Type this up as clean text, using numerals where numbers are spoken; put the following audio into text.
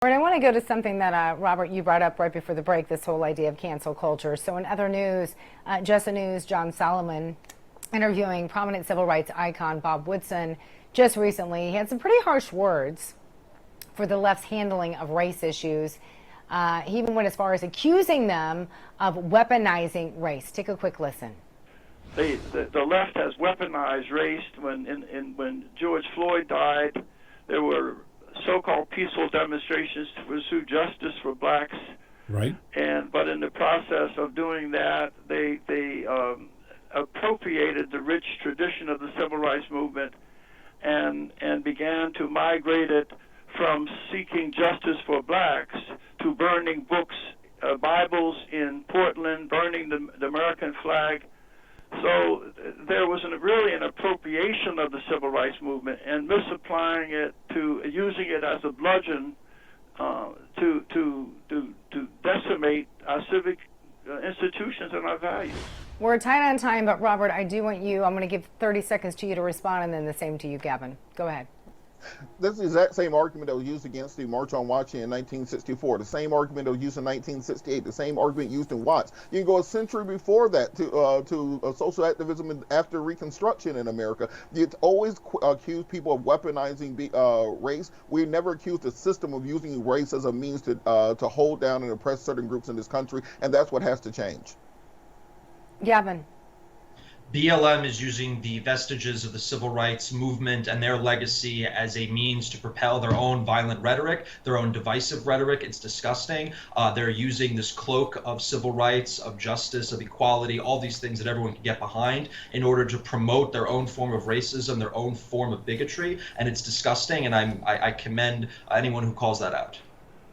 Robert, I want to go to something that, Robert, you brought up right before the break, this whole idea of cancel culture. So in other news, Just the News, John Solomon interviewing prominent civil rights icon Bob Woodson just recently. He had some pretty harsh words for the left's handling of race issues. He even went as far as accusing them of weaponizing race. Take a quick listen. The left has weaponized race. When George Floyd died, there were so-called peaceful demonstrations to pursue justice for blacks. Right. But in the process of doing that, they appropriated the rich tradition of the civil rights movement and began to migrate it from seeking justice for blacks to burning books, Bibles in Portland, burning the American flag. So there was really an appropriation of the civil rights movement and misapplying it to using it as a bludgeon to decimate our civic institutions and our values. We're tight on time, but Robert, I'm going to give 30 seconds to you to respond, and then the same to you, Gavin. Go ahead. That's the exact same argument that was used against the March on Washington in 1964, the same argument that was used in 1968, the same argument used in Watts. You can go a century before that to social activism after Reconstruction in America. You always accuse people of weaponizing race. We never accused the system of using race as a means to hold down and oppress certain groups in this country, and that's what has to change. Gavin. BLM is using the vestiges of the civil rights movement and their legacy as a means to propel their own violent rhetoric, their own divisive rhetoric. It's disgusting. They're using this cloak of civil rights, of justice, of equality, all these things that everyone can get behind in order to promote their own form of racism, their own form of bigotry. And it's disgusting, and I commend anyone who calls that out.